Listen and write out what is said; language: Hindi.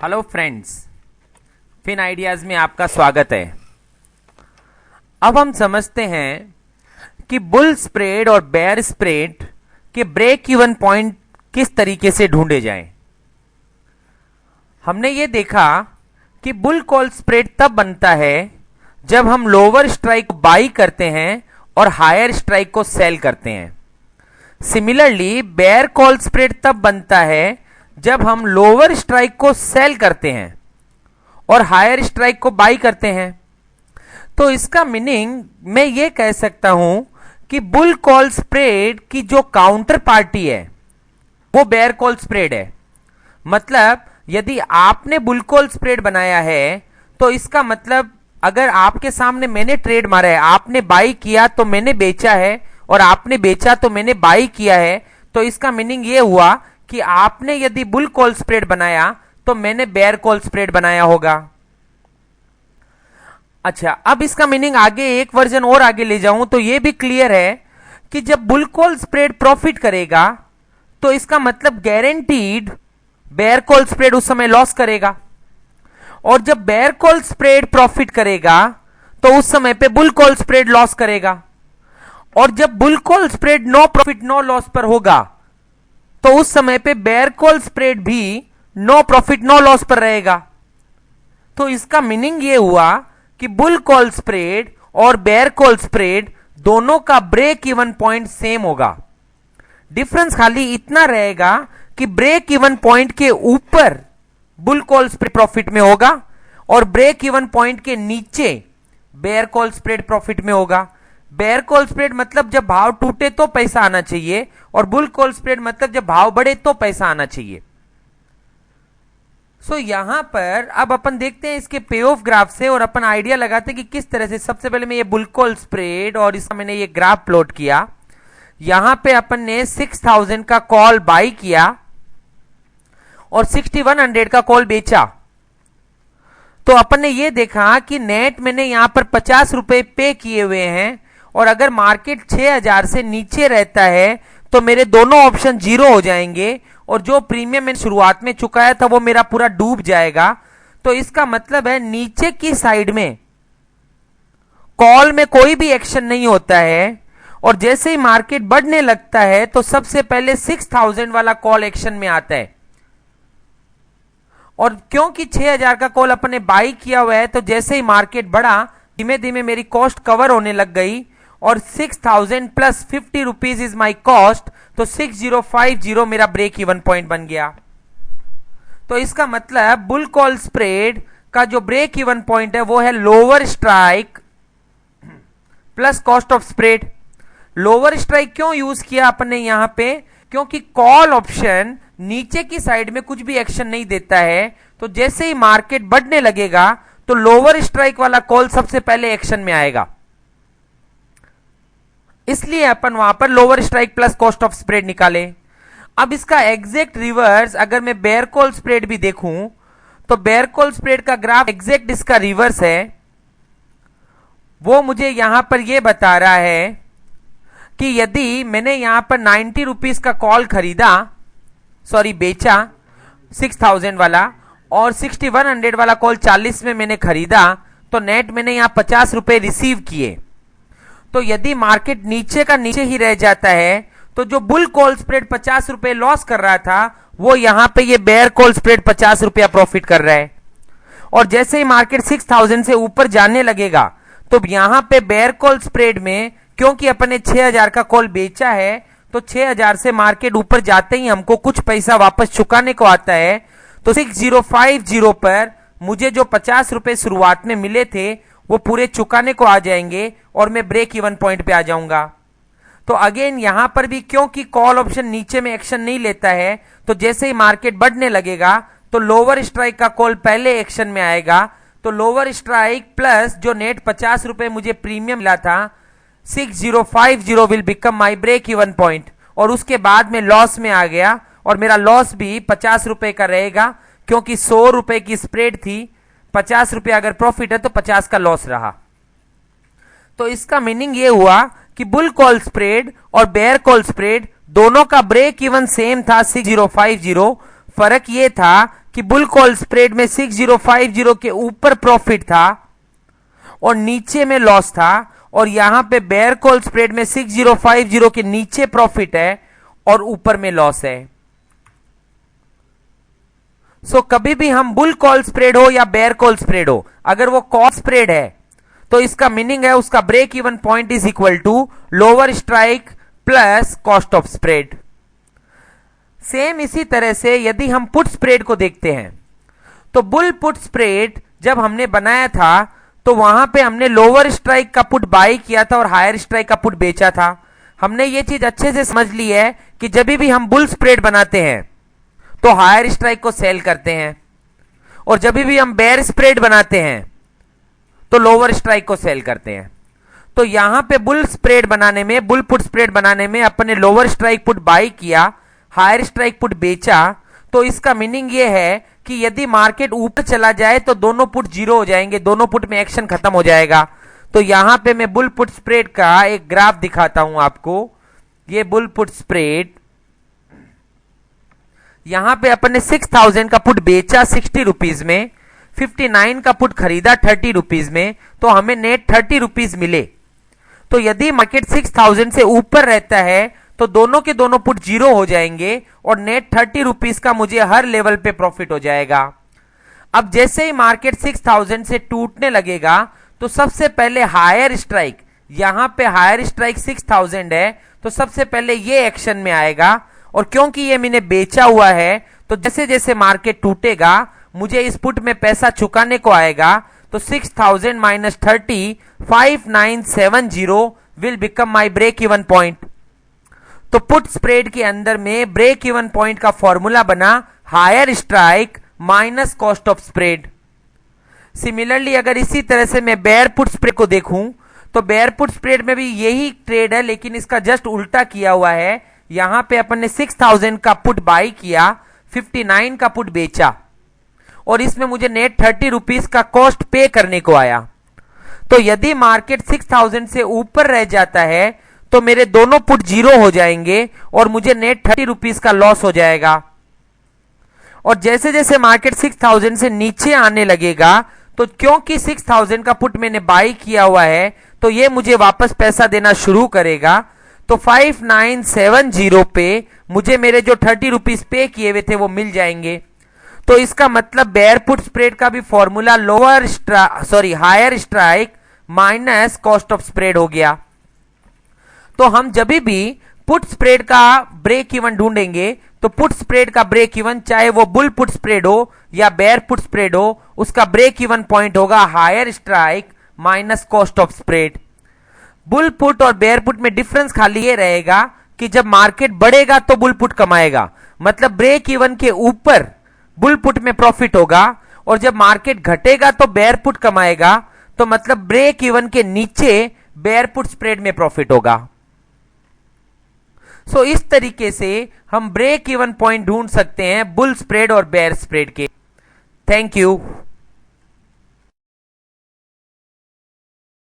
हेलो फ्रेंड्स, फिन आइडियाज में आपका स्वागत है। अब हम समझते हैं कि बुल स्प्रेड और बेयर स्प्रेड के ब्रेक इवन पॉइंट किस तरीके से ढूंढे जाएं। हमने ये देखा कि बुल कॉल स्प्रेड तब बनता है जब हम लोअर स्ट्राइक को बाई करते हैं और हायर स्ट्राइक को सेल करते हैं। सिमिलरली बेयर कॉल स्प्रेड तब बनता है जब हम लोअर स्ट्राइक को सेल करते हैं और हायर स्ट्राइक को बाई करते हैं। तो इसका मीनिंग मैं ये कह सकता हूं कि बुल कॉल स्प्रेड की जो काउंटर पार्टी है वो बेयर कॉल स्प्रेड है। मतलब यदि आपने बुल कॉल स्प्रेड बनाया है तो इसका मतलब अगर आपके सामने मैंने ट्रेड मारा है, आपने बाई किया तो मैंने बेचा है और आपने बेचा तो मैंने बाई किया है, तो इसका मीनिंग ये हुआ कि आपने यदि बुल कॉल स्प्रेड बनाया तो मैंने बेयर कॉल स्प्रेड बनाया होगा। अच्छा, अब इसका मीनिंग आगे एक वर्जन और आगे ले जाऊं तो यह भी क्लियर है कि जब बुल कॉल स्प्रेड प्रॉफिट करेगा तो इसका मतलब गारंटीड बेयर कॉल स्प्रेड उस समय लॉस करेगा, और जब बेयर कॉल स्प्रेड प्रॉफिट करेगा तो उस समय पे बुल कॉल स्प्रेड लॉस करेगा, और जब bull call spread no profit no loss पर होगा तो उस समय पे बेयर कॉल स्प्रेड भी नो प्रॉफिट नो लॉस पर रहेगा। तो इसका मीनिंग ये हुआ कि बुल कॉल स्प्रेड और बेयर कॉल स्प्रेड दोनों का ब्रेक इवन पॉइंट सेम होगा। डिफरेंस खाली इतना रहेगा कि ब्रेक इवन पॉइंट के ऊपर बुल कॉल स्प्रेड प्रॉफिट में होगा और ब्रेक इवन पॉइंट के नीचे बेयर कॉल स्प्रेड प्रॉफिट में होगा। बेयर कॉल स्प्रेड मतलब जब भाव टूटे तो पैसा आना चाहिए, और बुल कॉल स्प्रेड मतलब जब भाव बढ़े तो पैसा आना चाहिए। सो यहां पर अब अपन देखते हैं इसके पे ऑफ ग्राफ से और अपन आइडिया लगाते हैं कि किस तरह से। सबसे पहले मैं ये बुल कॉल स्प्रेड और इसका मैंने ये ग्राफ प्लॉट किया। यहां पे अपन ने 6000 का कॉल बाई किया और 6100 का कॉल बेचा। तो अपन ने ये देखा कि नेट मैंने यहां पर 50 रुपए पे किए हुए हैं, और अगर मार्केट 6000 से नीचे रहता है तो मेरे दोनों ऑप्शन जीरो हो जाएंगे और जो प्रीमियम मैंने शुरुआत में चुकाया था वो मेरा पूरा डूब जाएगा। तो इसका मतलब है नीचे की साइड में कॉल में कोई भी एक्शन नहीं होता है, और जैसे ही मार्केट बढ़ने लगता है तो सबसे पहले 6000 वाला कॉल एक्शन में आता है। और क्योंकि 6000 का कॉल अपने बाई किया हुआ है तो जैसे ही मार्केट बढ़ा धीमे धीमे मेरी कॉस्ट कवर होने लग गई, और 6000 plus 50 rupees is my cost, तो 6050 मेरा ब्रेक इवन पॉइंट बन गया। तो इसका मतलब बुल कॉल स्प्रेड का जो ब्रेक इवन पॉइंट है वो है lower strike plus cost of spread. Lower strike क्यों यूज किया अपन ने यहां पे? क्योंकि कॉल ऑप्शन नीचे की साइड में कुछ भी एक्शन नहीं देता है, तो जैसे ही मार्केट बढ़ने लगेगा तो लोअर स्ट्राइक वाला कॉल सबसे पहले एक्शन में आएगा, इसलिए अपन वहां पर lower strike plus cost of spread निकाले। अब इसका एग्जैक्ट रिवर्स अगर मैं बेयर कॉल स्प्रेड भी देखूं तो बेयर कॉल स्प्रेड का ग्राफ एग्जैक्ट इसका रिवर्स है। वो मुझे यहां पर यह बता रहा है कि यदि मैंने यहां पर 90 रुपीज का कॉल खरीदा, सॉरी बेचा 6000 वाला, और 6100 वाला कॉल 40 में मैंने खरीदा, तो नेट मैंने यहां 50 रुपए रिसीव किए। तो यदि मार्केट नीचे का नीचे ही रह जाता है तो जो बुल कॉल स्प्रेड 50 रुपए लॉस कर रहा था वो यहां पे ये बेयर कॉल स्प्रेड 50 रुपया प्रॉफिट कर रहा है। और जैसे ही मार्केट 6000 से ऊपर जाने लगेगा तो यहां पे बेयर कॉल स्प्रेड में, क्योंकि अपन ने 6000 का कॉल बेचा है तो 6000 से मार्केट ऊपर जाते ही हमको कुछ पैसा वापस चुकाने को आता है। तो 6050 पर मुझे जो 50 रुपए शुरुआत में मिले थे वो पूरे चुकाने को आ जाएंगे और मैं ब्रेक इवन पॉइंट पे आ जाऊंगा। तो अगेन यहां पर भी क्योंकि कॉल ऑप्शन नीचे में एक्शन नहीं लेता है, तो जैसे ही मार्केट बढ़ने लगेगा तो लोअर स्ट्राइक का कॉल पहले एक्शन में आएगा। तो लोअर स्ट्राइक प्लस जो नेट 50 रुपए मुझे प्रीमियम मिला था 6050 will become my break even point, और उसके बाद में लॉस में आ गया और मेरा लॉस भी 50 रुपए का रहेगा, क्योंकि 100 रुपए की स्प्रेड थी, 50 रुपए अगर प्रॉफिट है तो 50 का लॉस रहा। तो इसका मीनिंग ये हुआ कि बुल कॉल स्प्रेड और बेयर कॉल स्प्रेड दोनों का ब्रेक इवन सेम था 6050, फर्क ये था कि बुल कॉल स्प्रेड में 6050 के ऊपर प्रॉफिट था और नीचे में लॉस था, और यहां पे बेयर कॉल स्प्रेड में 6050 के नीचे प्रॉफिट है और ऊपर में लॉस है। सो कभी भी हम बुल कॉल स्प्रेड हो या बेयर कॉल स्प्रेड हो, अगर वो कॉल स्प्रेड है तो इसका मीनिंग है उसका break even point is equal to lower strike plus cost of spread. Same इसी तरह से यदि हम पुट स्प्रेड को देखते हैं तो बुल पुट स्प्रेड जब हमने बनाया था तो वहां पे हमने लोअर स्ट्राइक का पुट बाई किया था और हायर स्ट्राइक का पुट बेचा था। हमने ये चीज अच्छे से समझ ली है कि जब भी हम बुल स्प्रेड बनाते हैं तो हायर स्ट्राइक को सेल करते हैं, और जब भी हम बेयर स्प्रेड बनाते हैं तो लोअर स्ट्राइक को सेल करते हैं। तो यहां पे बुल स्प्रेड बनाने में, बुल पुट स्प्रेड बनाने में अपने लोअर स्ट्राइक पुट बाई किया, हायर स्ट्राइक पुट बेचा। तो इसका मीनिंग यह है कि यदि मार्केट ऊपर चला जाए तो दोनों पुट जीरो हो जाएंगे, दोनों पुट में एक्शन खत्म हो जाएगा। तो यहां पे मैं बुल पुट स्प्रेड का एक ग्राफ दिखाता हूं आपको। ये बुल पुट स्प्रेड, यहां पे अपन ने 6000 का पुट बेचा 60 रुपीज में, 59 का पुट खरीदा 30 रुपीज में, तो हमें नेट 30 रुपीज मिले। तो यदि मार्केट 6000 से ऊपर रहता है तो दोनों के दोनों पुट जीरो हो जाएंगे और नेट 30 रुपीज का मुझे हर लेवल पे प्रॉफिट हो जाएगा। अब जैसे ही मार्केट 6000 से टूटने लगेगा तो सबसे पहले हायर स्ट्राइक, यहां पे हायर स्ट्राइक 6000 है तो सबसे पहले ये एक्शन में आएगा, और क्योंकि ये मैंने बेचा हुआ है तो जैसे जैसे मार्केट टूटेगा मुझे इस पुट में पैसा चुकाने को आएगा। तो 6000 minus 30, 5970 will become my break even point. तो पुट स्प्रेड के अंदर में ब्रेक इवन पॉइंट का फॉर्मूला बना higher strike minus cost of spread. Similarly अगर इसी तरह से मैं बेयर पुट स्प्रेड को देखूं तो बेयर पुट स्प्रेड में भी यही ट्रेड है, लेकिन इसका जस्ट उल्टा किया हुआ है। यहां पे अपन ने 6000 का पुट बाई किया, 59 का पुट बेचा, और इसमें मुझे नेट 30 रुपीज का कॉस्ट पे करने को आया। तो यदि मार्केट 6000 से ऊपर रह जाता है तो मेरे दोनों पुट जीरो हो जाएंगे और मुझे नेट 30 रुपीज का लॉस हो जाएगा। और जैसे जैसे मार्केट 6000 से नीचे आने लगेगा तो क्योंकि 6000 का पुट मैंने बाई किया हुआ है तो ये मुझे वापस पैसा देना शुरू करेगा। तो 5970 पे मुझे मेरे जो 30 रुपीज पे किए हुए थे वो मिल जाएंगे। तो इसका मतलब बेयर पुट स्प्रेड का भी formula higher strike minus cost of spread हो गया। तो हम जब भी पुट स्प्रेड का ब्रेक इवन ढूंढेंगे तो पुट स्प्रेड का ब्रेक इवन, चाहे वो बुल पुट स्प्रेड हो या बेयर पुट स्प्रेड हो, उसका ब्रेक इवन पॉइंट होगा higher strike minus cost of spread. Bull put और बेयर पुट में डिफरेंस खाली ये रहेगा कि जब मार्केट बढ़ेगा तो बुल पुट कमाएगा, मतलब ब्रेक इवन के ऊपर बुल पुट में प्रॉफिट होगा, और जब मार्केट घटेगा तो बेयर पुट कमाएगा, तो मतलब ब्रेक इवन के नीचे बेयर पुट स्प्रेड में प्रॉफिट होगा। सो इस तरीके से हम ब्रेक इवन पॉइंट ढूंढ सकते हैं बुल स्प्रेड और बेयर स्प्रेड के। Thank you.